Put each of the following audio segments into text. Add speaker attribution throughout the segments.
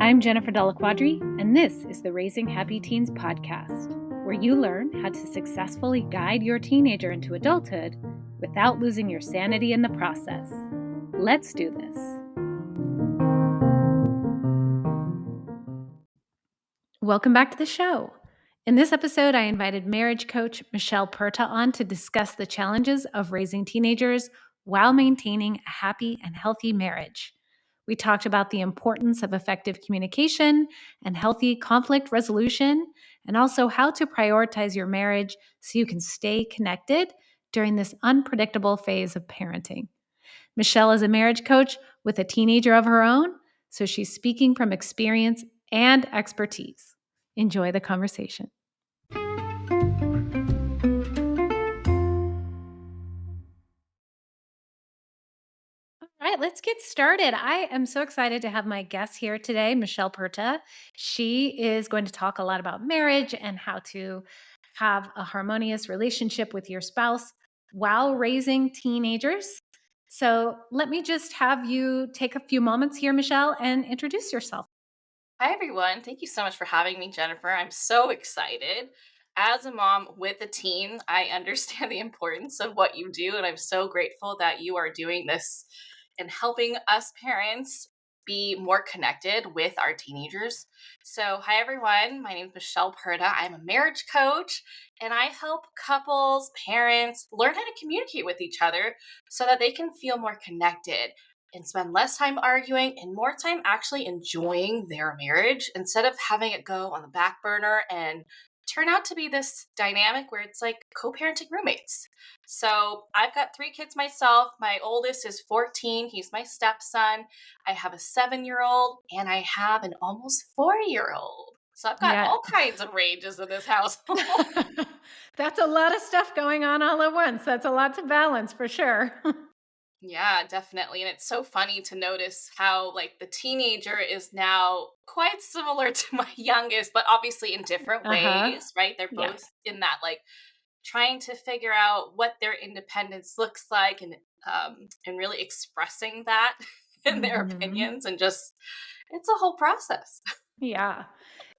Speaker 1: I'm Jennifer Della Quadri, and this is the Raising Happy Teens podcast, where you learn how to successfully guide your teenager into adulthood without losing your sanity in the process. Let's do this. Welcome back to the show. In this episode, I invited marriage coach Michelle Purta on to discuss the challenges of raising teenagers while maintaining a happy and healthy marriage. We talked about the importance of effective communication and healthy conflict resolution, and also how to prioritize your marriage so you can stay connected during this unpredictable phase of parenting. Michelle is a marriage coach with a teenager of her own, so she's speaking from experience and expertise. Enjoy the conversation. All right, let's get started. I am so excited to have my guest here today, Michelle Purta. She is going to talk a lot about marriage and how to have a harmonious relationship with your spouse while raising teenagers. So let me just have you take a few moments here, Michelle, and introduce yourself.
Speaker 2: Hi, everyone. Thank you so much for having me, Jennifer. I'm so excited. As a mom with a teen, I understand the importance of what you do, and I'm so grateful that you are doing this and helping us parents be more connected with our teenagers. So, hi, everyone. My name is Michelle Purta. I'm a marriage coach, and I help couples, parents learn how to communicate with each other so that they can feel more connected and spend less time arguing and more time actually enjoying their marriage instead of having it go on the back burner and turn out to be this dynamic where it's like co-parenting roommates. So I've got 3 kids myself. My oldest is 14. He's my stepson. I have a 7-year-old and I have an almost 4-year-old. So I've got
Speaker 1: Yeah.
Speaker 2: all kinds of ranges in this household.
Speaker 1: That's a lot of stuff going on all at once. That's a lot to balance for sure.
Speaker 2: Yeah, definitely. And it's so funny to notice how, like, the teenager is now quite similar to my youngest, but obviously in different
Speaker 1: Uh-huh.
Speaker 2: ways, right? They're
Speaker 1: Yeah.
Speaker 2: both in that, like, trying to figure out what their independence looks like and really expressing that in their
Speaker 1: Mhm.
Speaker 2: opinions and just, it's a whole process.
Speaker 1: Yeah.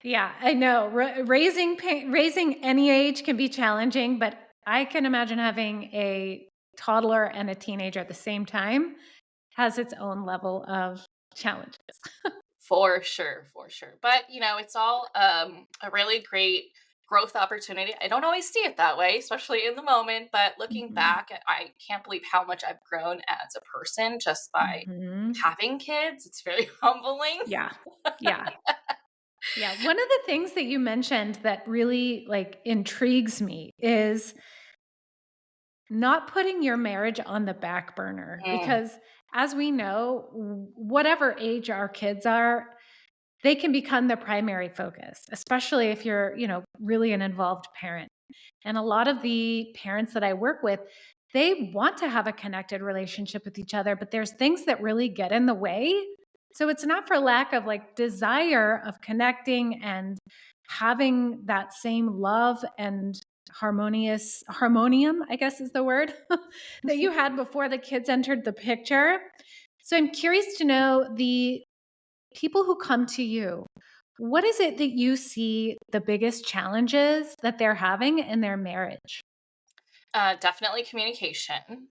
Speaker 1: Yeah, I know. Raising any age can be challenging, but I can imagine having a toddler and a teenager at the same time has its own level of challenges.
Speaker 2: For sure, for sure. But, it's all a really great growth opportunity. I don't always see it that way, especially in the moment, but looking
Speaker 1: Mhm.
Speaker 2: back, I can't believe how much I've grown as a person just by
Speaker 1: Mhm.
Speaker 2: having kids. It's very humbling.
Speaker 1: Yeah. Yeah. Yeah. One of the things that you mentioned that really intrigues me is not putting your marriage on the back burner
Speaker 2: Mm,
Speaker 1: because as we know, whatever age our kids are, they can become the primary focus, especially if you're, really an involved parent. And a lot of the parents that I work with, they want to have a connected relationship with each other, but there's things that really get in the way. So it's not for lack of desire of connecting and having that same love and harmonium, I guess is the word that you had before the kids entered the picture. So I'm curious to know the people who come to you, what is it that you see the biggest challenges that they're having in their marriage?
Speaker 2: definitely communication,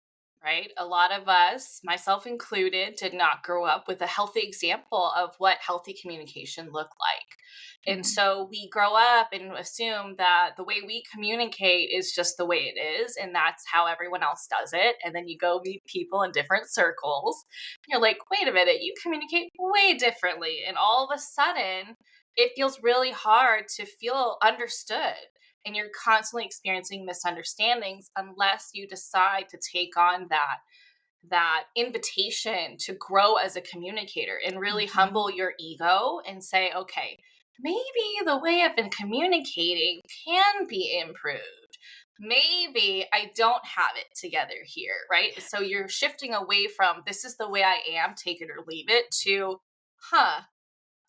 Speaker 2: right? A lot of us, myself included, did not grow up with a healthy example of what healthy communication looked like. And
Speaker 1: Mm.
Speaker 2: so we grow up and assume that the way we communicate is just the way it is, and that's how everyone else does it. And then you go meet people in different circles. And you're like, wait a minute, you communicate way differently. And all of a sudden, it feels really hard to feel understood and you're constantly experiencing misunderstandings unless you decide to take on that invitation to grow as a communicator and really
Speaker 1: Mhm.
Speaker 2: humble your ego and say, okay, maybe the way I've been communicating can be improved. Maybe I don't have it together here, right? So you're shifting away from this is the way I am, take it or leave it, to, huh,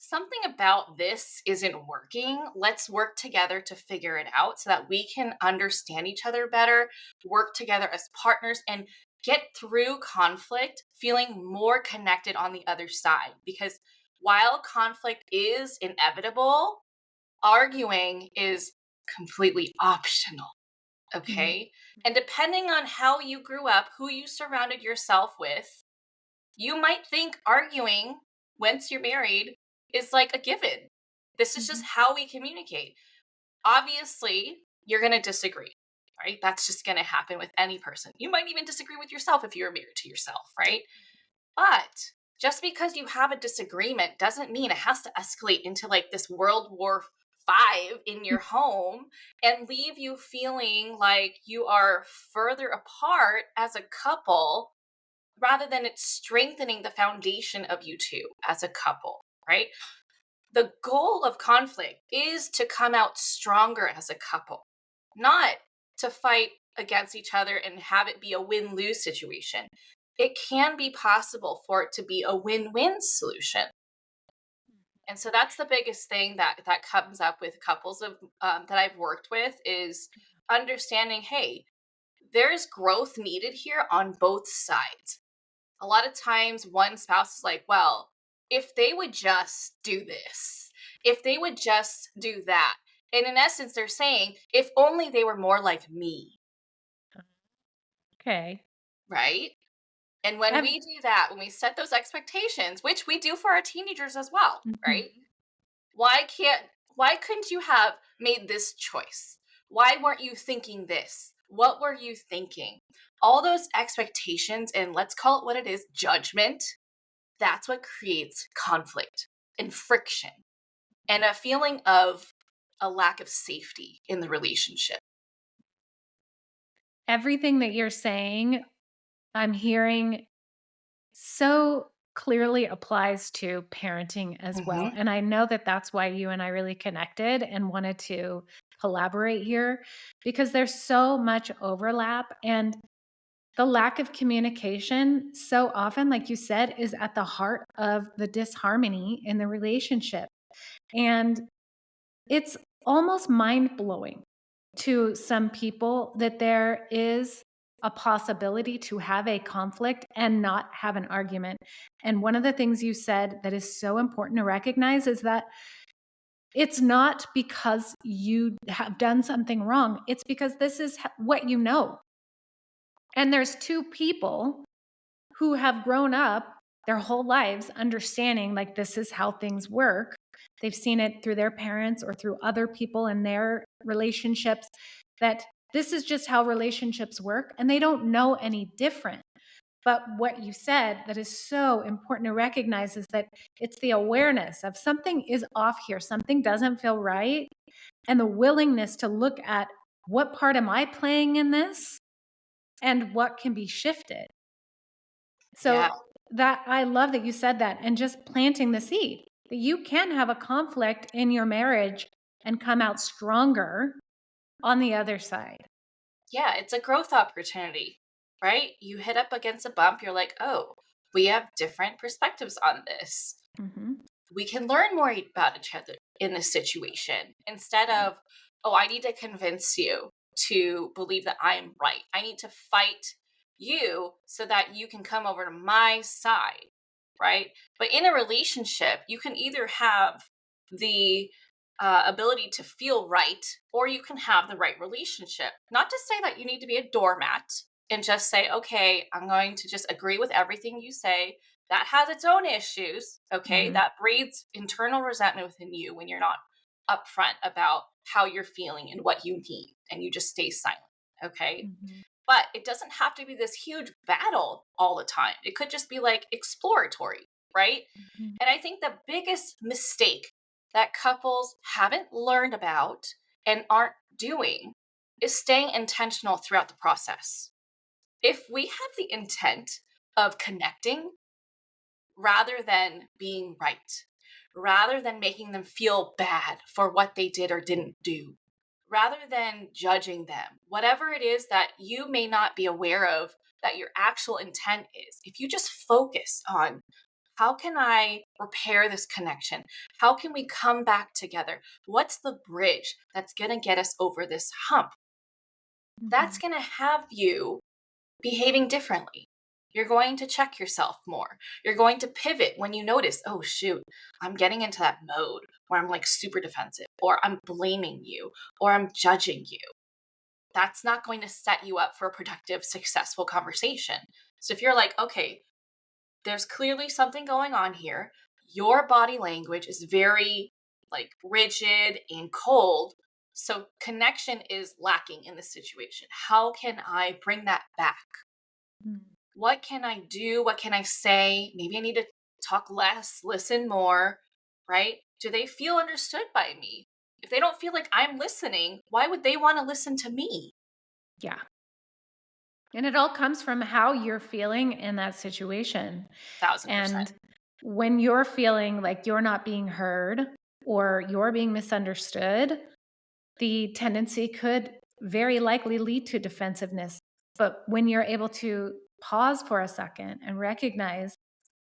Speaker 2: something about this isn't working. Let's work together to figure it out so that we can understand each other better, work together as partners, and get through conflict feeling more connected on the other side. Because while conflict is inevitable, arguing is completely optional.
Speaker 1: Mhm.
Speaker 2: Okay. And depending on how you grew up, who you surrounded yourself with, you might think arguing once you're married is like a given. This is just
Speaker 1: Mhm.
Speaker 2: how we communicate. Obviously, you're going to disagree, right? That's just going to happen with any person. You might even disagree with yourself if you're married to yourself, right? But just because you have a disagreement doesn't mean it has to escalate into like this World War V in your home and leave you feeling like you are further apart as a couple rather than it's strengthening the foundation of you two as a couple, right? The goal of conflict is to come out stronger as a couple, not to fight against each other and have it be a win lose situation. It can be possible for it to be a win win solution. And so that's the biggest thing that comes up with couples of that I've worked with is understanding, hey, there's growth needed here on both sides. A lot of times one spouse is like, well, if they would just do this, if they would just do that. And in essence, they're saying, if only they were more like me,
Speaker 1: Okay.
Speaker 2: right? And when
Speaker 1: I've
Speaker 2: we do that, when we set those expectations, which we do for our teenagers as well,
Speaker 1: Mhm.
Speaker 2: right? Why can't why couldn't you have made this choice? Why weren't you thinking this? What were you thinking? All those expectations and let's call it what it is, judgment, that's what creates conflict and friction and a feeling of a lack of safety in the relationship.
Speaker 1: Everything that you're saying, I'm hearing so clearly applies to parenting as well.
Speaker 2: Mhm.
Speaker 1: And I know that that's why you and I really connected and wanted to collaborate here because there's so much overlap and the lack of communication so often like you said is at the heart of the disharmony in the relationship. And it's almost mind-blowing to some people that there is a possibility to have a conflict and not have an argument. And one of the things you said that is so important to recognize is that it's not because you have done something wrong, it's because this is what you know. And there's two people who have grown up their whole lives understanding like this is how things work. They've seen it through their parents or through other people in their relationships that this is just how relationships work and they don't know any different. But what you said that is so important to recognize is that it's the awareness of something is off here, something doesn't feel right, and the willingness to look at what part am I playing in this and what can be shifted.
Speaker 2: Yeah.
Speaker 1: So that I love that you said that and just planting the seed that you can have a conflict in your marriage and come out stronger on the other side.
Speaker 2: Yeah, it's a growth opportunity, right? You hit up against a bump, you're like, "Oh, we have different perspectives on this.
Speaker 1: Mhm.
Speaker 2: We can learn more about each other in this situation instead of, oh, I need to convince you to believe that I am right. I need to fight you so that you can come over to my side, right? But in a relationship, you can either have the ability to feel right or you can have the right relationship. Not to say that you need to be a doormat and just say, okay, I'm going to just agree with everything you say. That has its own issues. Okay.
Speaker 1: Mhm.
Speaker 2: That breeds internal resentment within you when you're not upfront about how you're feeling and what you need and you just stay silent. Okay.
Speaker 1: Mhm.
Speaker 2: But it doesn't have to be this huge battle all the time. It could just be like exploratory, right?
Speaker 1: Mhm.
Speaker 2: And I think the biggest mistake that couples haven't learned about and aren't doing is staying intentional throughout the process. If we have the intent of connecting rather than being right, rather than making them feel bad for what they did or didn't do, rather than judging them, whatever it is that you may not be aware of that your actual intent is, if you just focus on how can I repair this connection? How can we come back together? What's the bridge that's going to get us over this hump? That's
Speaker 1: Mhm.
Speaker 2: going to have you behaving differently. You're going to check yourself more. You're going to pivot when you notice, oh, shoot, I'm getting into that mode where I'm like super defensive, or I'm blaming you, or I'm judging you. That's not going to set you up for a productive, successful conversation. So if you're like, okay, there's clearly something going on here, your body language is very like rigid and cold. So connection is lacking in this situation. How can I bring that back?
Speaker 1: Mm.
Speaker 2: What can I do? What can I say? Maybe I need to talk less, listen more, right? Do they feel understood by me? If they don't feel like I'm listening, why would they want to listen to me?
Speaker 1: Yeah. And it all comes from how you're feeling in that situation.
Speaker 2: 1000%.
Speaker 1: And when you're feeling like you're not being heard or you're being misunderstood, the tendency could very likely lead to defensiveness. But when you're able to pause for a second and recognize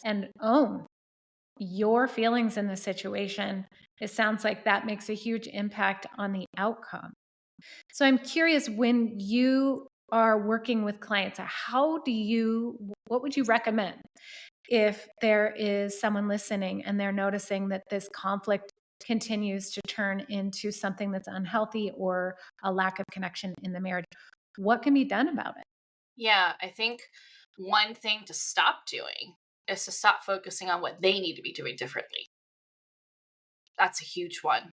Speaker 1: and own your feelings in the situation, it sounds like that makes a huge impact on the outcome. So I'm curious, when you are working with clients, what would you recommend if there is someone listening and they're noticing that this conflict continues to turn into something that's unhealthy or a lack of connection in the marriage? What can be done about it?
Speaker 2: Yeah, I think one thing to stop doing is to stop focusing on what they need to be doing differently. That's a huge one.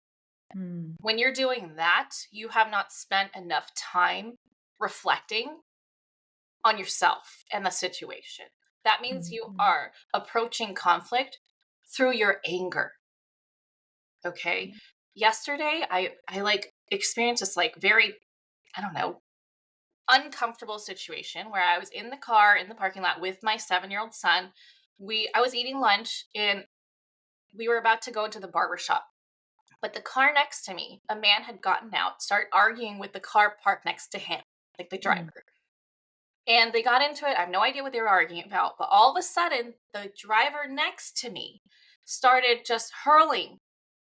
Speaker 1: Mm,
Speaker 2: When you're doing that, you have not spent enough time reflecting on yourself and the situation. That means
Speaker 1: mm,
Speaker 2: you
Speaker 1: mm.
Speaker 2: are approaching conflict through your anger. Okay.
Speaker 1: Yeah.
Speaker 2: Yesterday, I like experienced this like very, I don't know, uncomfortable situation where I was in the car in the parking lot with my 7-year-old son. I was eating lunch and we were about to go into the barber shop. But the car next to me, a man had gotten out, started arguing with the car parked next to him, like the
Speaker 1: Mm,
Speaker 2: driver. And they got into it. I have no idea what they were arguing about, but all of a sudden, the driver next to me started just hurling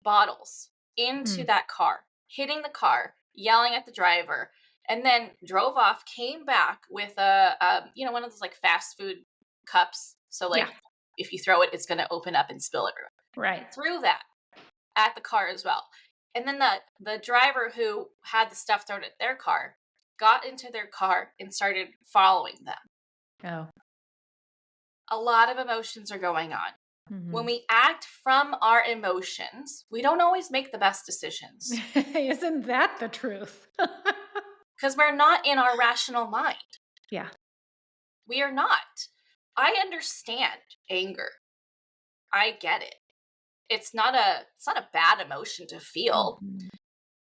Speaker 2: bottles into
Speaker 1: mm.
Speaker 2: that car, hitting the car, yelling at the driver, and then drove off, came back with one of those like fast food cups. So
Speaker 1: Yeah,
Speaker 2: like if you throw it, it's going to open up and spill everywhere.
Speaker 1: right.
Speaker 2: Threw that at the car as well. And then the driver who had the stuff thrown at their car got into their car and started following them.
Speaker 1: Oh.
Speaker 2: A lot of emotions are going on. When
Speaker 1: Mhm.
Speaker 2: we act from our emotions, we don't always make the best decisions
Speaker 1: Isn't that the truth?
Speaker 2: because we're not in our rational mind.
Speaker 1: Yeah.
Speaker 2: We are not. I understand anger. I get it. It's not a bad emotion to feel,
Speaker 1: Mhm.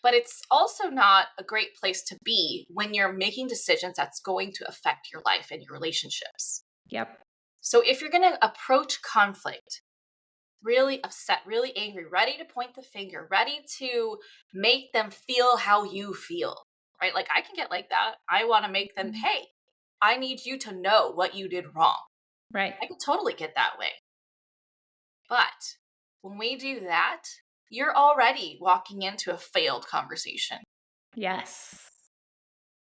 Speaker 2: but it's also not a great place to be when you're making decisions that's going to affect your life and your relationships.
Speaker 1: Yep.
Speaker 2: So if you're going to approach conflict really upset, really angry, ready to point the finger, ready to make them feel how you feel, right? Like I can get like that. I want to make them,
Speaker 1: Mhm.
Speaker 2: hey, I need you to know what you did wrong.
Speaker 1: Right.
Speaker 2: I can totally get that way. But when we do that, you're already walking into a failed conversation,
Speaker 1: Yes.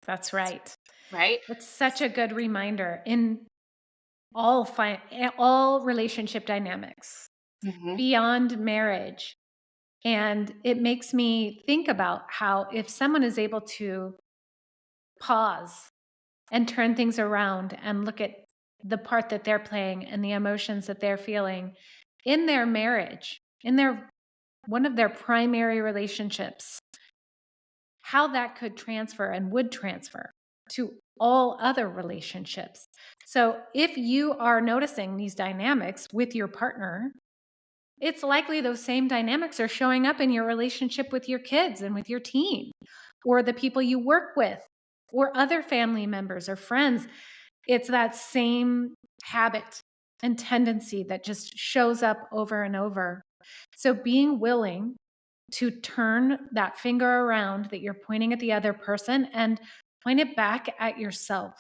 Speaker 1: That's right.
Speaker 2: right?
Speaker 1: That's such a good reminder in all relationship dynamics
Speaker 2: Hmm.
Speaker 1: beyond marriage. And it makes me think about how if someone is able to pause and turn things around and look at the part that they're playing and the emotions that they're feeling in their marriage, in their one of their primary relationships, how that could transfer and would transfer to all other relationships. So, if you are noticing these dynamics with your partner, it's likely those same dynamics are showing up in your relationship with your kids and with your teen, or the people you work with, or other family members or friends. It's that same habit and tendency that just shows up over and over. So, being willing to turn that finger around that you're pointing at the other person and point it back at yourself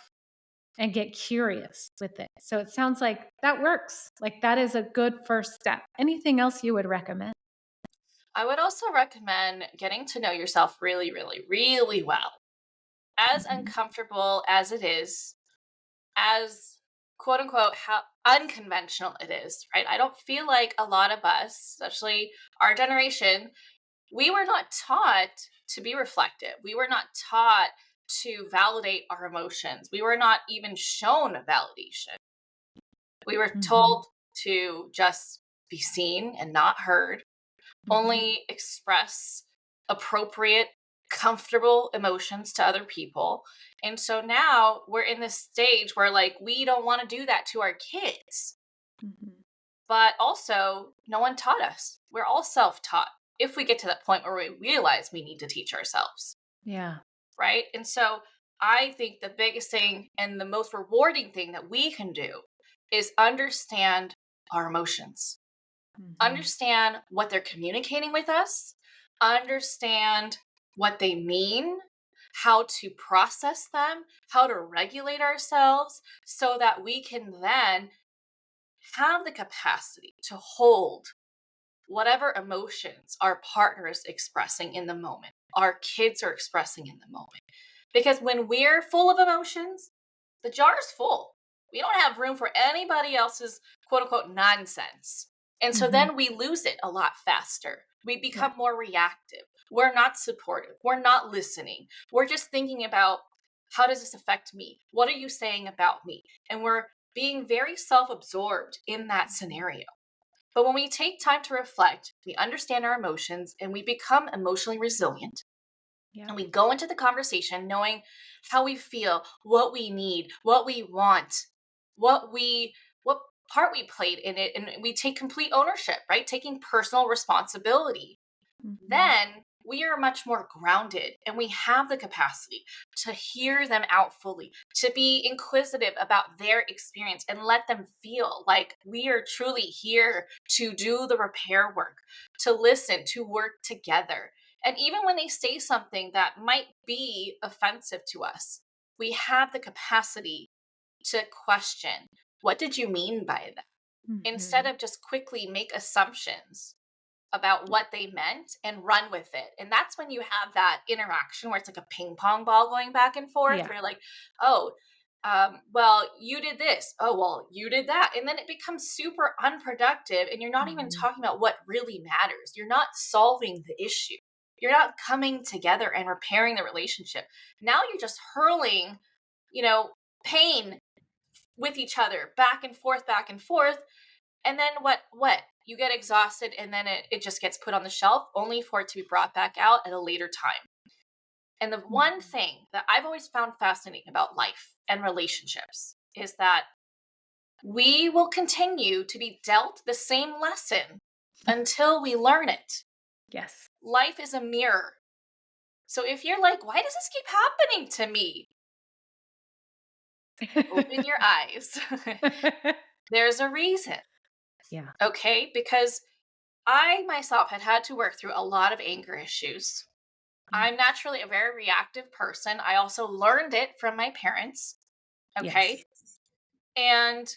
Speaker 1: and get curious with it. So it sounds like that works. Like that is a good first step. Anything else you would recommend?
Speaker 2: I would also recommend getting to know yourself really, really, really well. As
Speaker 1: Mhm.
Speaker 2: uncomfortable as it is, as quote unquote how unconventional it is, right? I don't feel like a lot of us, especially our generation, we were not taught to be reflective. We were not taught to validate our emotions. We were not even shown validation. We were
Speaker 1: Mhm.
Speaker 2: told to just be seen and not heard,
Speaker 1: Mhm.
Speaker 2: only express appropriate, comfortable emotions to other people. And so now we're in this stage where, like, we don't want to do that to our kids.
Speaker 1: Mhm.
Speaker 2: But also, no one taught us. We're all self taught if we get to that point where we realize we need to teach ourselves.
Speaker 1: Yeah.
Speaker 2: Right. And so I think the biggest thing and the most rewarding thing that we can do is understand our emotions,
Speaker 1: Mhm.
Speaker 2: understand what they're communicating with us, understand what they mean, how to process them, how to regulate ourselves so that we can then have the capacity to hold whatever emotions our partner is expressing in the moment, our kids are expressing in the moment. Because when we're full of emotions, the jar is full. We don't have room for anybody else's quote unquote nonsense. And so
Speaker 1: Mhm.
Speaker 2: then we lose it a lot faster. We
Speaker 1: Yeah.
Speaker 2: become more reactive. We're not supportive. We're not listening. We're just thinking about, how does this affect me? What are you saying about me? And we're being very self absorbed in that
Speaker 1: Mhm.
Speaker 2: scenario. But when we take time to reflect, we understand our emotions and we become emotionally resilient.
Speaker 1: Yeah.
Speaker 2: And we go into the conversation knowing how we feel, what we need, what we want, what part we played in it, and we take complete ownership, right? Taking personal responsibility.
Speaker 1: Mhm.
Speaker 2: Then we are much more grounded and we have the capacity to hear them out fully, to be inquisitive about their experience and let them feel like we are truly here to do the repair work, to listen, to work together. And even when they say something that might be offensive to us, we have the capacity to question, what did you mean by that? Instead
Speaker 1: Mhm.
Speaker 2: of just quickly make assumptions about what they meant and run with it. And that's when you have that interaction where it's like a ping pong ball going back and forth,
Speaker 1: Yeah.
Speaker 2: where you're like, oh, well, you did this. Oh, well, you did that. And then it becomes super unproductive. And you're not even
Speaker 1: Mhm.
Speaker 2: talking about what really matters. You're not solving the issue. You're not coming together and repairing the relationship. Now you're just hurling, you know, pain with each other back and forth, and then what? You get exhausted and then it just gets put on the shelf only for it to be brought back out at a later time. And the one
Speaker 1: Mhm.
Speaker 2: thing that I've always found fascinating about life and relationships is that we will continue to be dealt the same lesson until we learn it.
Speaker 1: Yes.
Speaker 2: Life is a mirror. So if you're like, why does this keep happening to me? Open your eyes. There's a reason.
Speaker 1: Yeah.
Speaker 2: Okay? Because I myself had to work through a lot of anger issues.
Speaker 1: Mm.
Speaker 2: I'm naturally a very reactive person. I also learned it from my parents.
Speaker 1: Yes.
Speaker 2: Okay. And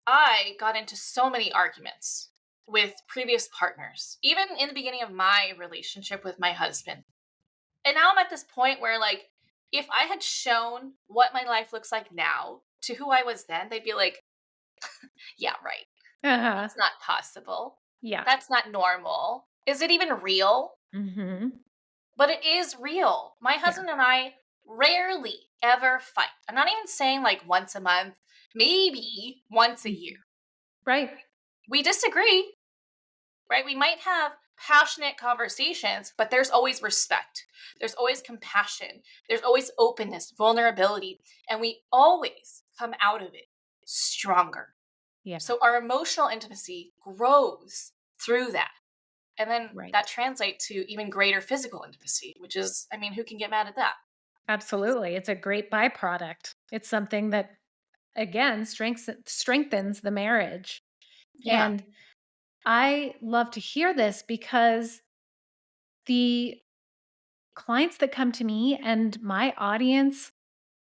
Speaker 2: I got into so many arguments with previous partners, even in the beginning of my relationship with my husband. And now I'm at this point where, like, if I had shown what my life looks like now to who I was then, they'd be like, yeah, right.
Speaker 1: Uh-huh.
Speaker 2: That's not possible.
Speaker 1: Yeah.
Speaker 2: That's not normal. Is it even real?
Speaker 1: Mhm.
Speaker 2: But it is real. My
Speaker 1: Yeah.
Speaker 2: husband and I rarely ever fight. I'm not even saying like once a month, maybe once a year.
Speaker 1: Mhm. Right.
Speaker 2: We disagree, right? We might have passionate conversations, but there's always respect. There's always compassion. There's always openness, vulnerability, and we always come out of it stronger.
Speaker 1: Yeah.
Speaker 2: So our emotional intimacy grows through that. And then that
Speaker 1: Right.
Speaker 2: translates to even greater physical intimacy, which is, I mean, who can get mad at that?
Speaker 1: Absolutely. It's a great byproduct. It's something that again strengthens the marriage.
Speaker 2: Yeah.
Speaker 1: And I love to hear this because the clients that come to me and my audience,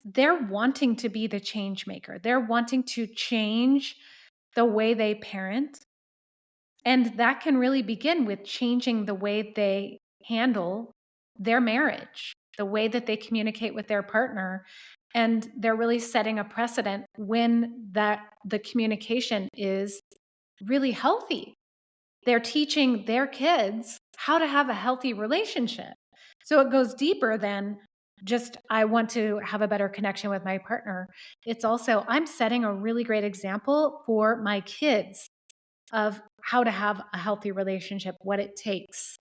Speaker 1: they're wanting to be the change maker. They're wanting to change the way they parent. And that can really begin with changing the way they handle their marriage, the way that they communicate with their partner. And they're really setting a precedent when the communication is really healthy. They're teaching their kids how to have a healthy relationship. So it goes deeper than just, I want to have a better connection with my partner. It's also, I'm setting a really great example for my kids of how to have a healthy relationship, what it takes.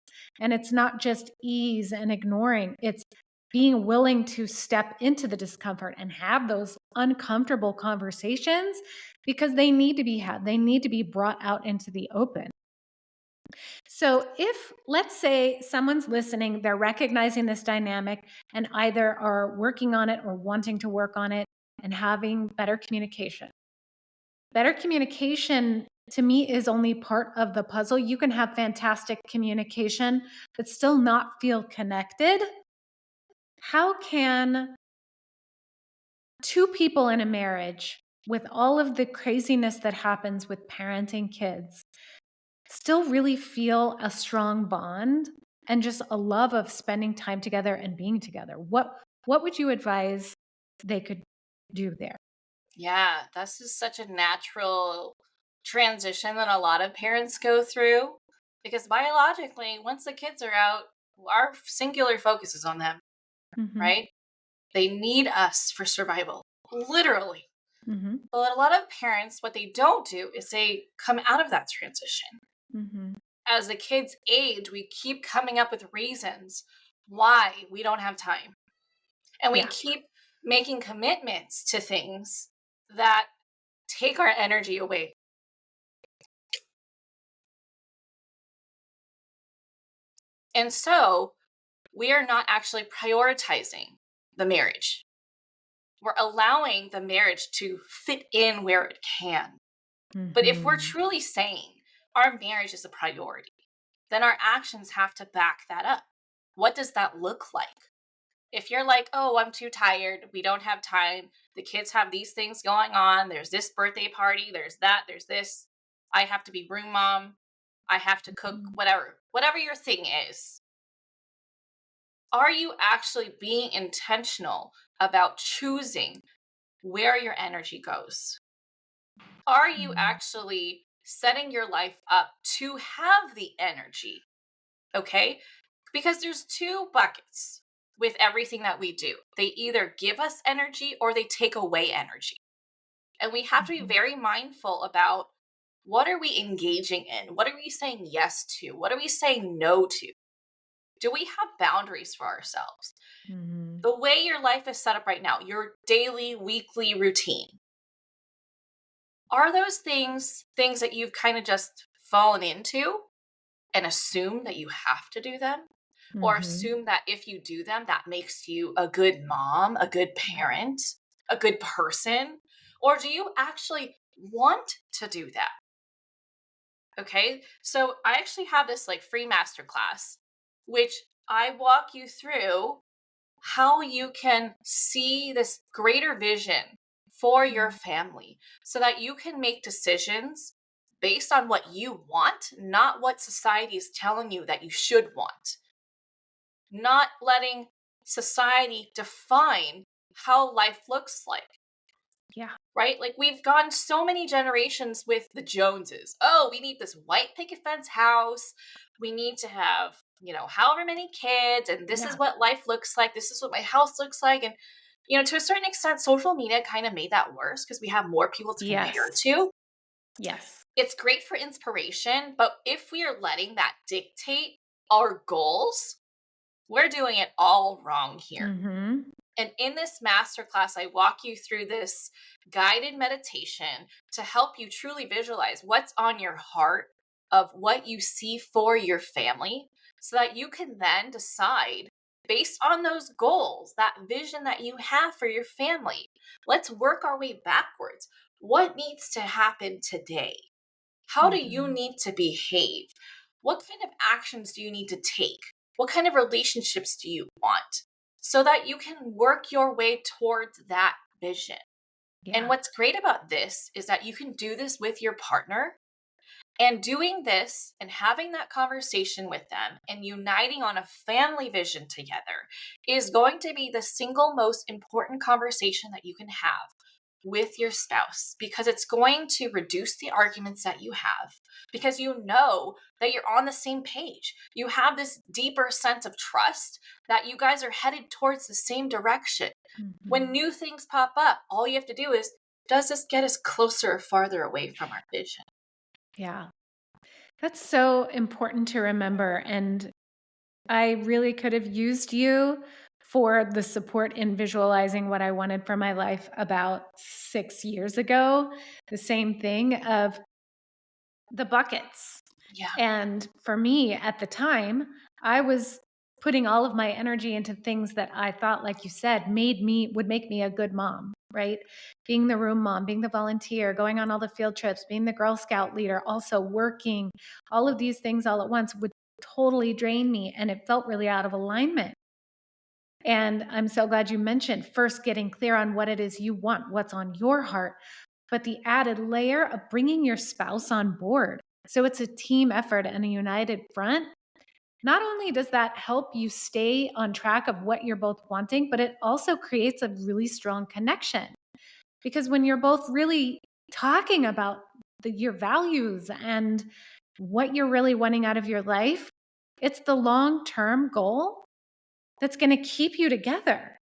Speaker 1: And it's not just ease and ignoring, it's being willing to step into the discomfort and have those uncomfortable conversations because they need to be had. They need to be brought out into the open. So, if let's say someone's listening, they're recognizing this dynamic and either are working on it or wanting to work on it and having better communication. Better communication to me is only part of the puzzle. You can have fantastic communication, but still not feel connected. How can two people in a marriage, with all of the craziness that happens with parenting kids, still really feel a strong bond and just a love of spending time together and being together? What would you advise they could do there?
Speaker 2: Yeah, this is such a natural transition that a lot of parents go through because biologically, once the kids are out, our singular focus is on them,
Speaker 1: Mhm.
Speaker 2: right? They need us for survival, literally.
Speaker 1: Mhm.
Speaker 2: But a lot of parents, what they don't do is they come out of that transition.
Speaker 1: Mhm.
Speaker 2: As the kids age, we keep coming up with reasons why we don't have time. And we
Speaker 1: Yeah.
Speaker 2: keep making commitments to things that take our energy away. And so we are not actually prioritizing the marriage. We're allowing the marriage to fit in where it can. But if we're
Speaker 1: Mhm.
Speaker 2: truly saying our marriage is a priority, then our actions have to back that up. What does that look like? If you're like, oh, I'm too tired, we don't have time, the kids have these things going on, there's this birthday party, there's that, there's this, I have to be room mom, I have to cook,
Speaker 1: Mhm.
Speaker 2: whatever your thing is, are you actually being intentional about choosing where your energy goes? Are you
Speaker 1: Mhm.
Speaker 2: actually setting your life up to have the energy? Okay? Because there's two buckets with everything that we do. They either give us energy or they take away energy. And we have to be
Speaker 1: Mhm.
Speaker 2: very mindful about what are we engaging in? What are we saying yes to? What are we saying no to? Do we have boundaries for ourselves?
Speaker 1: Mhm.
Speaker 2: The way your life is set up right now, your daily, weekly routine, are those things that you've kind of just fallen into and assume that you have to do them? Or
Speaker 1: Mhm.
Speaker 2: assume that if you do them, that makes you a good mom, a good
Speaker 1: Yeah.
Speaker 2: parent, a good person? Or do you actually want to do that? Okay. So I actually have this like free masterclass, which I walk you through how you can see this greater vision for your
Speaker 1: Mhm.
Speaker 2: family so that you can make decisions based on what you want, not what society is telling you that you should want, not letting society define how life looks like,
Speaker 1: Yeah.
Speaker 2: right? Like we've gone so many generations with the Joneses. Oh, we need this white picket fence house. We need to have, however many kids, and this is
Speaker 1: Yeah.
Speaker 2: what life looks like. This is what my house looks like. And, to a certain extent, social media kind of made that worse because we have more people to compare
Speaker 1: Yes.
Speaker 2: to.
Speaker 1: Yes.
Speaker 2: It's great for inspiration, but if we are letting that dictate our goals, we're doing it all wrong here.
Speaker 1: Mhm.
Speaker 2: And in this masterclass, I walk you through this guided meditation to help you truly visualize what's on your heart of what you see for your family so that you can then decide based on those goals, that vision that you have for your family. Let's work our way backwards. What needs to happen today? How do you
Speaker 1: Mhm.
Speaker 2: need to behave? What kind of actions do you need to take? What kind of relationships do you want? So that you can work your way towards that vision. And
Speaker 1: Yeah.
Speaker 2: what's great about this is that you can do this with your partner And doing this and having that conversation with them and uniting on a family vision together is going to be the single most important conversation that you can have with your spouse, because it's going to reduce the arguments that you have, because you know that you're on the same page. You have this deeper sense of trust that you guys are headed towards the same direction. When
Speaker 1: Mhm.
Speaker 2: new things pop up, all you have to do is, does this get us closer or farther away from our vision?
Speaker 1: Yeah. That's so important to remember. And I really could have used you for the support in visualizing what I wanted for my life about 6 years ago. The same thing of the buckets.
Speaker 2: Yeah.
Speaker 1: And for me at the time, I was putting all of my energy into things that I thought, like you said, would make me a good mom, right? Being the room mom, being the volunteer, going on all the field trips, being the Girl Scout leader, also working, all of these things all at once would totally drain me. And it felt really out of alignment. And I'm so glad you mentioned first getting clear on what it is you want, what's on your heart, but the added layer of bringing your spouse on board. So it's a team effort and a united front. Not only does that help you stay on track of what you're both wanting, but it also creates a really strong connection. Because when you're both really talking about your values and what you're really wanting out of your life, it's the long term goal that's going to keep you together.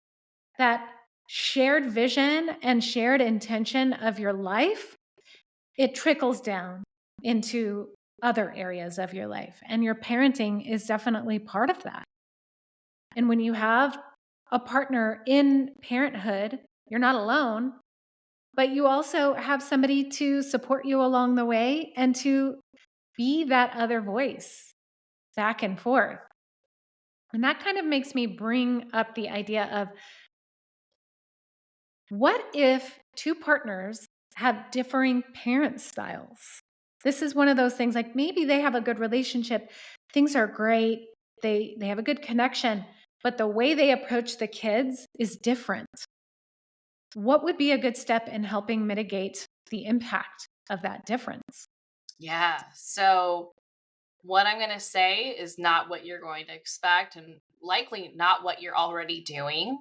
Speaker 1: That shared vision and shared intention of your life, it trickles down into other areas of your life. And your parenting is definitely part of that. And when you have a partner in parenthood, you're not alone, but you also have somebody to support you along the way and to be that other voice back and forth. And that kind of makes me bring up the idea of what if two partners have differing parent styles? This is one of those things like maybe they have a good relationship, things are great, they have a good connection, but the way they approach the kids is different. What would be a good step in helping mitigate the impact of that difference?
Speaker 2: Yeah. So, what I'm going to say is not what you're going to expect and likely not what you're already doing.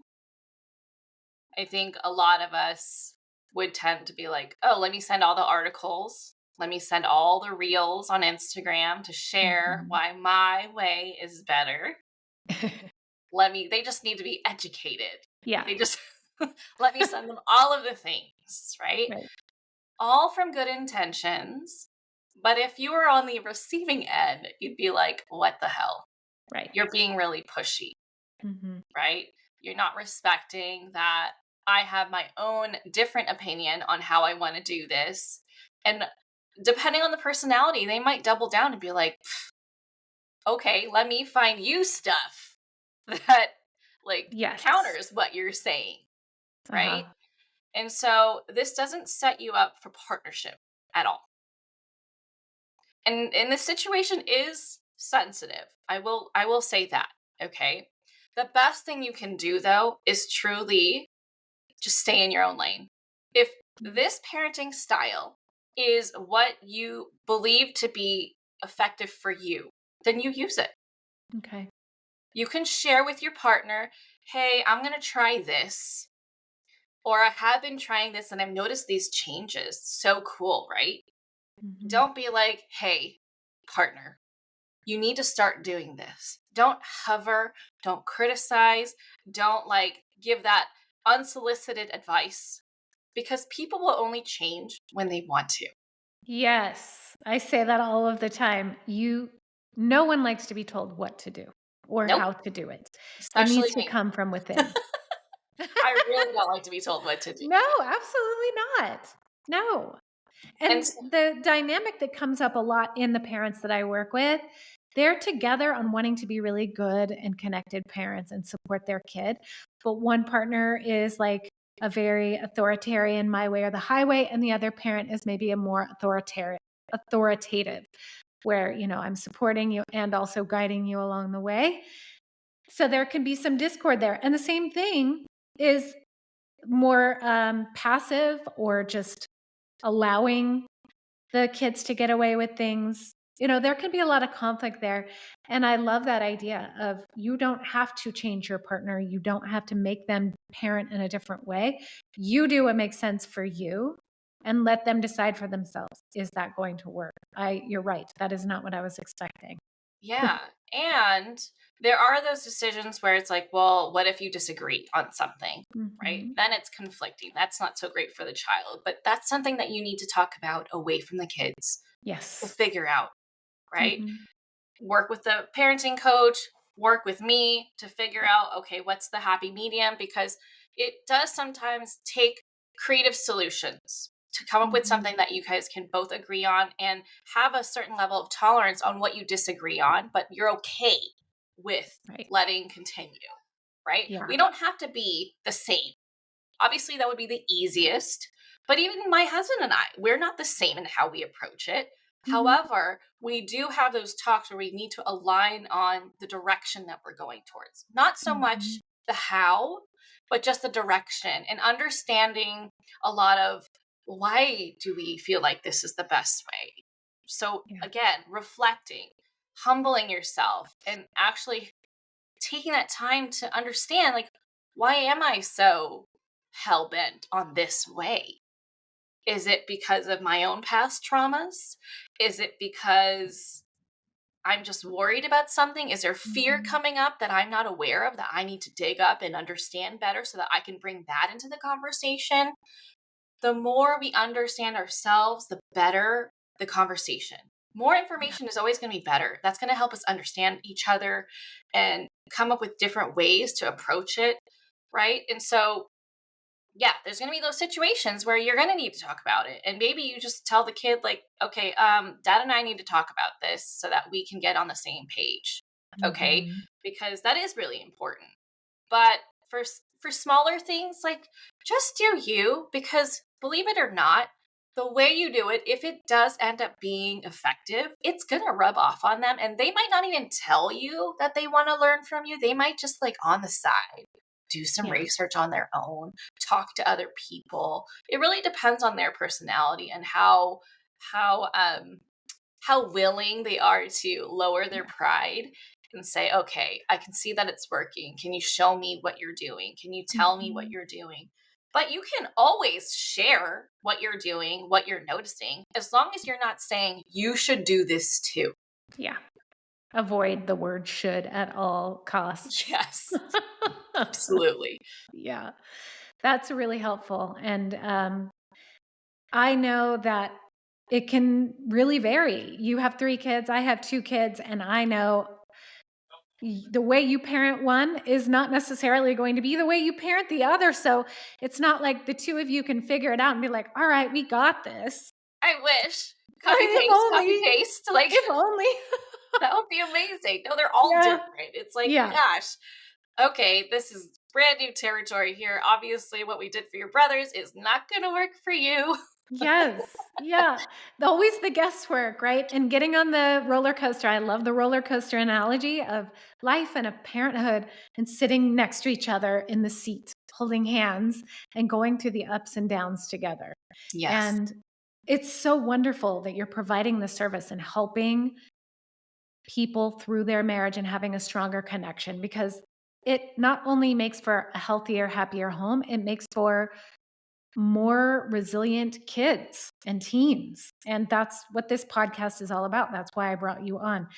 Speaker 2: I think a lot of us would tend to be like, oh, let me send all the articles. Let me send all the reels on Instagram to share
Speaker 1: Mhm.
Speaker 2: why my way is better. They just need to be educated.
Speaker 1: Yeah,
Speaker 2: They just, let me send them all of the things, right?
Speaker 1: right,
Speaker 2: All from good intentions. But if you were on the receiving end, you'd be like, what the hell?
Speaker 1: right.
Speaker 2: You're being really pushy,
Speaker 1: Mhm.
Speaker 2: right? You're not respecting that I have my own different opinion on how I want to do this. And depending on the personality, they might double down and be like, okay, let me find you stuff that like
Speaker 1: Yes.
Speaker 2: counters what you're saying, right?
Speaker 1: Uh-huh.
Speaker 2: And so this doesn't set you up for partnership at all. And this situation is sensitive. I will say that, okay? The best thing you can do though is truly just stay in your own lane. If this parenting style is what you believe to be effective for you, then you use it.
Speaker 1: Okay.
Speaker 2: You can share with your partner, "Hey, I'm going to try this." Or I have been trying this and I've noticed these changes. So cool, right?
Speaker 1: Mhm.
Speaker 2: Don't be like, "Hey, partner, you need to start doing this." Don't hover, don't criticize, don't like give that unsolicited advice, because people will only change when they want to.
Speaker 1: Yes, I say that all of the time. No one likes to be told what to do or
Speaker 2: Nope,
Speaker 1: how to do it. It
Speaker 2: especially
Speaker 1: needs to
Speaker 2: me.
Speaker 1: come from within.
Speaker 2: I really don't like to be told what to do.
Speaker 1: No, absolutely not. No.
Speaker 2: And
Speaker 1: And
Speaker 2: so,
Speaker 1: the dynamic that comes up a lot in the parents that I work with, they're together on wanting to be really good and connected parents and support their kid. But one partner is like a very authoritarian, my way or the highway, and the other parent is maybe a more authoritative, where, I'm supporting you and also guiding you along the way. So there can be some discord there. And the same thing is more passive or just allowing the kids to get away with things. There can be a lot of conflict there. And I love that idea of you don't have to change your partner. You don't have to make them parent in a different way. You do what makes sense for you and let them decide for themselves. Is that going to work? You're right. That is not what I was expecting.
Speaker 2: Yeah. And there are those decisions where it's like, well, what if you disagree on something, right?
Speaker 1: Hmm.
Speaker 2: Then it's conflicting. That's not so great for the child. But that's something that you need to talk about away from the kids to
Speaker 1: Yes.
Speaker 2: figure out, right?
Speaker 1: Hmm.
Speaker 2: Work with the parenting coach, work with me to figure out, okay, what's the happy medium? Because it does sometimes take creative solutions to come up with
Speaker 1: Hmm.
Speaker 2: something that you guys can both agree on and have a certain level of tolerance on what you disagree on, but you're okay with
Speaker 1: Right.
Speaker 2: letting continue, right?
Speaker 1: Yeah.
Speaker 2: We don't have to be the same. Obviously, that would be the easiest. But even my husband and I, we're not the same in how we approach it.
Speaker 1: Hmm.
Speaker 2: However, we do have those talks where we need to align on the direction that we're going towards. Not so
Speaker 1: Hmm.
Speaker 2: much the how, but just the direction and understanding a lot of why do we feel like this is the best way. So,
Speaker 1: Yeah.
Speaker 2: again, reflecting, humbling yourself, and actually taking that time to understand, like, why am I so hell bent on this way? Is it because of my own past traumas? Is it because I'm just worried about something? Is there fear
Speaker 1: Hmm.
Speaker 2: coming up that I'm not aware of that I need to dig up and understand better so that I can bring that into the conversation? The more we understand ourselves, the better the conversation. More
Speaker 1: Yeah.
Speaker 2: information is always going to be better. That's going to help us understand each other and come up with different ways to approach it. Right. And so, yeah, there's going to be those situations where you're going to need to talk about it. And maybe you just tell the kid, like, okay, dad and I need to talk about this so that we can get on the same page. Okay.
Speaker 1: Hmm.
Speaker 2: Because that is really important. But for smaller things, like, just do you, because believe it or not, the way you do it, if it does end up being effective, it's going to rub off on them and they might not even tell you that they want to learn from you. They might just, like, on the side do some
Speaker 1: Yeah.
Speaker 2: research on their own, talk to other people. It really depends on their personality and how how willing they are to lower their
Speaker 1: Yeah.
Speaker 2: pride and say, okay, I can see that it's working. Can you show me what you're doing? Can you tell me what
Speaker 1: Hmm.
Speaker 2: you're doing? But you can always share what you're doing, what you're noticing, as long as you're not saying, you should do this too.
Speaker 1: Yeah. Avoid the word should at all costs.
Speaker 2: Yes, absolutely.
Speaker 1: Yeah. That's really helpful. And I know that it can really vary. You have 3 kids, I have 2 kids, and I know the way you parent one is not necessarily going to be the way you parent the other. So it's not like the 2 of you can figure it out and be like, all right, we got this.
Speaker 2: I wish.
Speaker 1: If
Speaker 2: Copy
Speaker 1: only,
Speaker 2: paste. Like,
Speaker 1: if only.
Speaker 2: that would be amazing. No, they're all
Speaker 1: Yeah.
Speaker 2: different. It's like,
Speaker 1: Yeah.
Speaker 2: gosh, okay, this is brand new territory here. Obviously, what we did for your brothers is not going to work for you.
Speaker 1: Yes. Yeah. Always the guesswork, right? And getting on the roller coaster. I love the roller coaster analogy of life and of parenthood and sitting next to each other in the seat, holding hands and going through the ups and downs together.
Speaker 2: Yes.
Speaker 1: And it's so wonderful that you're providing the service and helping people through their marriage and having a stronger connection because it not only makes for a healthier, happier home, it makes for more resilient kids and teens. And that's what this podcast is all about. That's why I brought you on.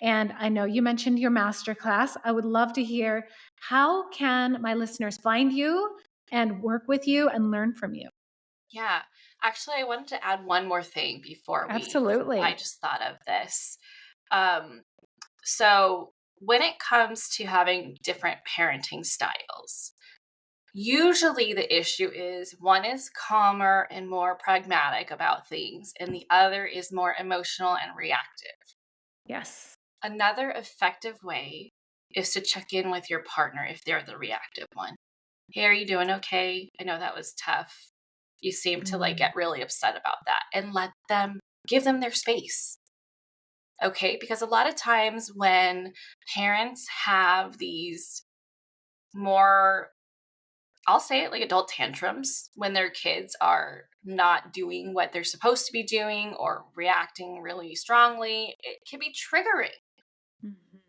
Speaker 1: And I know you mentioned your master class. I would love to hear, how can my listeners find you and work with you and learn from you?
Speaker 2: Yeah. Actually, I wanted to add one more thing before I
Speaker 1: Absolutely.
Speaker 2: just thought of this. Um, so, when it comes to having different parenting styles, usually the issue is one is calmer and more pragmatic about things, and the other is more emotional and reactive.
Speaker 1: Yes.
Speaker 2: Another effective way is to check in with your partner if they're the reactive one. Hey, are you doing okay? I know that was tough. You seem to, like,
Speaker 1: Mm.
Speaker 2: get really upset about that, and let them give them their space. Okay? Because a lot of times when parents have these more I'll say it, like adult tantrums when their kids are not doing what they're supposed to be doing or reacting really strongly, it can be triggering.
Speaker 1: Mhm.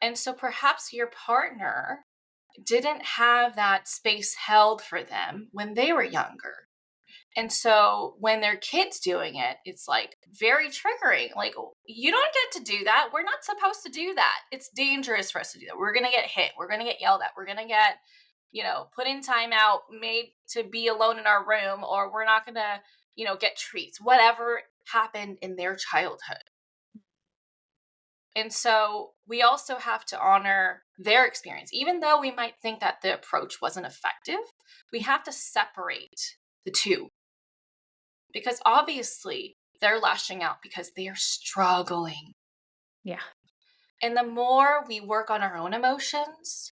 Speaker 2: And so perhaps your partner didn't have that space held for them when they were younger. And so when their kids doing it, it's like very triggering. Like, you don't get to do that. We're not supposed to do that. It's dangerous for us to do that. We're going to get hit. We're going to get yelled at. We're going to get, put in timeout, made to be alone in our room, or we're not going to, get treats, whatever happened in their childhood. And so we also have to honor their experience. Even though we might think that the approach wasn't effective, we have to separate the two because obviously they're lashing out because they are struggling.
Speaker 1: Yeah.
Speaker 2: And the more we work on our own emotions,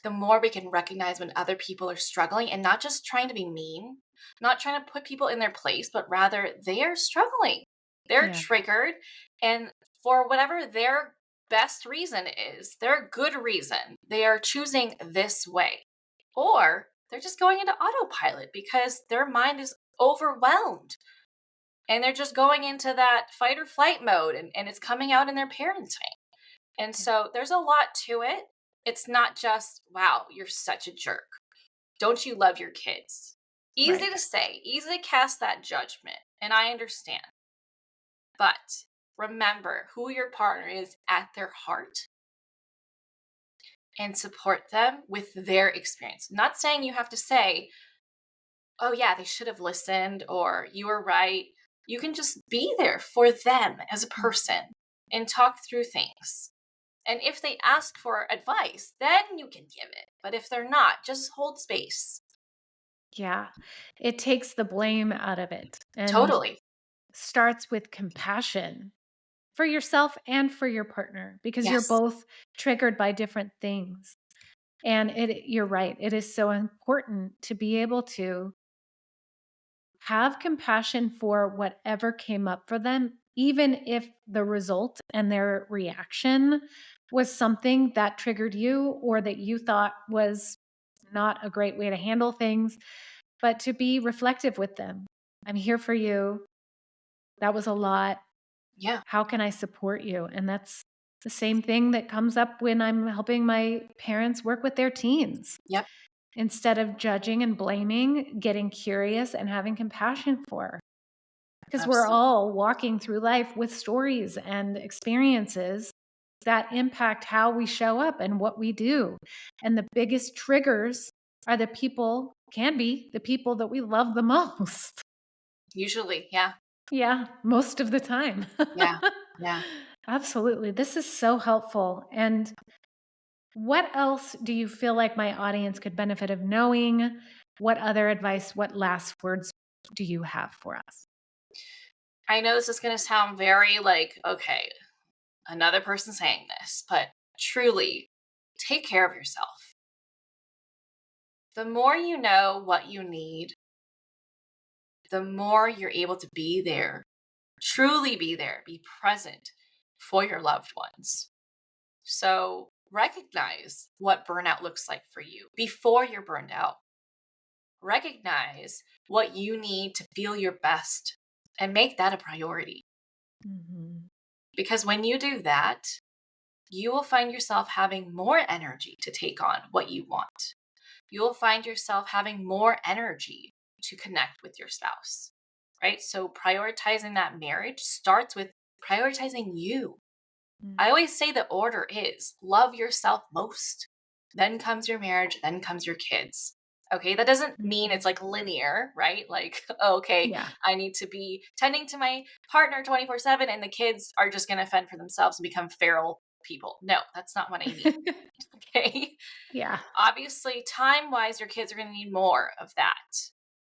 Speaker 2: the more we can recognize when other people are struggling and not just trying to be mean, not trying to put people in their place, but rather they are struggling. They're
Speaker 1: Yeah.
Speaker 2: triggered. And for whatever their best reason is, their good reason, they are choosing this way. Or they're just going into autopilot because their mind is overwhelmed and they're just going into that fight or flight mode and it's coming out in their parenting. And
Speaker 1: Yeah.
Speaker 2: so there's a lot to it. It's not just, wow, you're such a jerk. Don't you love your kids? Easy
Speaker 1: Right.
Speaker 2: to say, easy to cast that judgment. And I understand. But remember who your partner is at their heart and support them with their experience. Not saying you have to say, oh, yeah, they should have listened or you were right. You can just be there for them as a
Speaker 1: Mm.
Speaker 2: person and talk through things. And if they ask for advice, then you can give it. But if they're not, just hold space.
Speaker 1: Yeah. It takes the blame out of it and
Speaker 2: Totally.
Speaker 1: starts with compassion for yourself and for your partner because you're
Speaker 2: Yes.
Speaker 1: both triggered by different things. And you're right. It is so important to be able to have compassion for whatever came up for them, even if the result and their reaction was something that triggered you or that you thought was not a great way to handle things, but to be reflective with them. I'm here for you. That was a lot.
Speaker 2: Yeah.
Speaker 1: How can I support you? And that's the same thing that comes up when I'm helping my parents work with their teens.
Speaker 2: Yep.
Speaker 1: Instead of judging and blaming, getting curious and having compassion for. Because we're
Speaker 2: Absolutely.
Speaker 1: all walking through life with stories and experiences that impact how we show up and what we do. And the biggest triggers are can be the people that we love the most.
Speaker 2: Usually. Yeah.
Speaker 1: Yeah, most of the time.
Speaker 2: Yeah. Yeah.
Speaker 1: Absolutely. This is so helpful. And what else do you feel like my audience could benefit of knowing? What other advice, what last words do you have for us?
Speaker 2: I know this is going to sound very like, okay, another person saying this, but truly take care of yourself. The more you know what you need, the more you're able to be there, truly be there, be present for your loved ones. So recognize what burnout looks like for you before you're burned out. Recognize what you need to feel your best and make that a priority.
Speaker 1: Mhm.
Speaker 2: Because when you do that, you will find yourself having more energy to take on what you want. You will find yourself having more energy to connect with your spouse, right? So prioritizing that marriage starts with prioritizing you.
Speaker 1: Mm.
Speaker 2: I always say the order is love yourself most, then comes your marriage, then comes your kids. Okay, that doesn't mean
Speaker 1: Mhm.
Speaker 2: it's like linear, right? Like, okay,
Speaker 1: Yeah.
Speaker 2: I need to be tending to my partner 24/7 and the kids are just going to fend for themselves and become feral people. No, that's not what I mean. Okay.
Speaker 1: Yeah.
Speaker 2: Obviously, time wise, your kids are going to need more of that,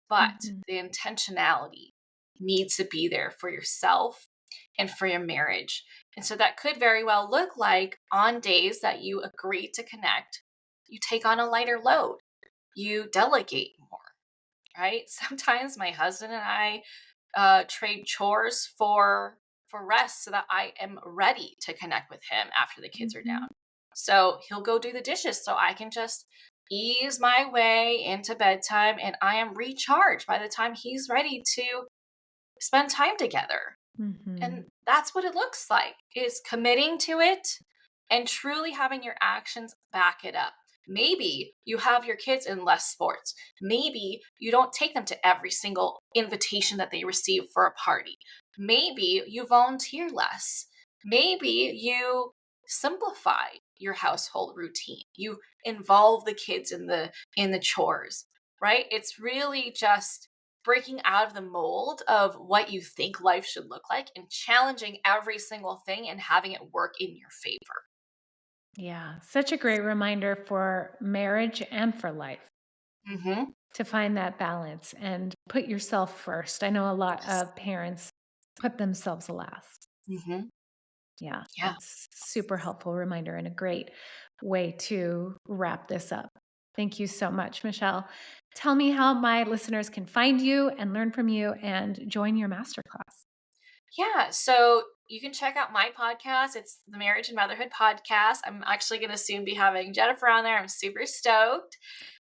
Speaker 2: but
Speaker 1: Mhm.
Speaker 2: the intentionality needs to be there for yourself and for your marriage. And so that could very well look like on days that you agree to connect, you take on a lighter load, you delegate more, right? Sometimes my husband and I trade chores for rest so that I am ready to connect with him after the kids are
Speaker 1: Mhm.
Speaker 2: down. So he'll go do the dishes so I can just ease my way into bedtime, and I am recharged by the time he's ready to spend time together.
Speaker 1: Mhm.
Speaker 2: And that's what it looks like, is committing to it and truly having your actions back it up. Maybe you have your kids in less sports. Maybe you don't take them to every single invitation that they receive for a party. Maybe you volunteer less. Maybe you simplify your household routine. You involve the kids in the chores, right? It's really just breaking out of the mold of what you think life should look like and challenging every single thing and having it work in your favor.
Speaker 1: Yeah, such a great reminder for marriage and for life
Speaker 2: Mhm.
Speaker 1: to find that balance and put yourself first. I know a lot
Speaker 2: Yes.
Speaker 1: of parents put themselves last.
Speaker 2: Mhm.
Speaker 1: Yeah,
Speaker 2: Yeah.
Speaker 1: that's super helpful reminder and a great way to wrap this up. Thank you so much, Michelle. Tell me how my listeners can find you and learn from you and join your masterclass.
Speaker 2: Yeah, so you can check out my podcast. It's the Marriage and Motherhood podcast. I'm actually going to soon be having Jennifer on there. I'm super stoked.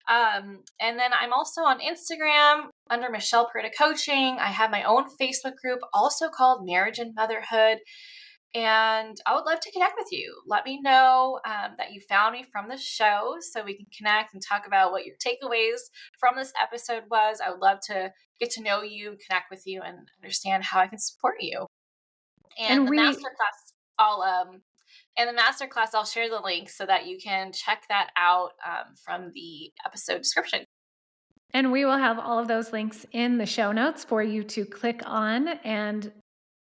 Speaker 2: And then I'm also on Instagram under Michelle Purta Coaching. I have my own Facebook group also called Marriage and Motherhood. And I would love to connect with you. Let me know that you found me from the show so we can connect and talk about what your takeaways from this episode was. I would love to get to know you, connect with you, and understand how I can support you. And
Speaker 1: And
Speaker 2: the
Speaker 1: we
Speaker 2: masterclass, I'll share the link so that you can check that out from the episode description.
Speaker 1: and we will have all of those links in the show notes for you to click on and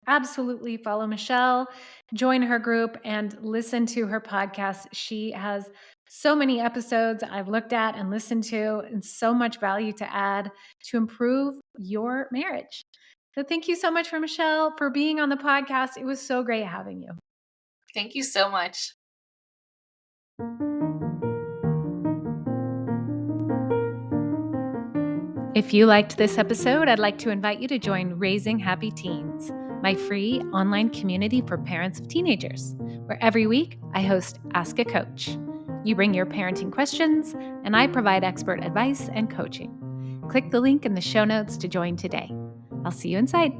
Speaker 1: absolutely follow Michelle, join her group, and listen to her podcast. She has so many episodes I've looked at and listened to, and so much value to add to improve your marriage. So, thank you so much for Michelle for being on the podcast. It was so great having you.
Speaker 2: Thank you so much.
Speaker 1: If you liked this episode, I'd like to invite you to join Raising Happy Teens, my free online community for parents of teenagers, where every week I host Ask a Coach. You bring your parenting questions, and I provide expert advice and coaching. Click the link in the show notes to join today. I'll see you inside.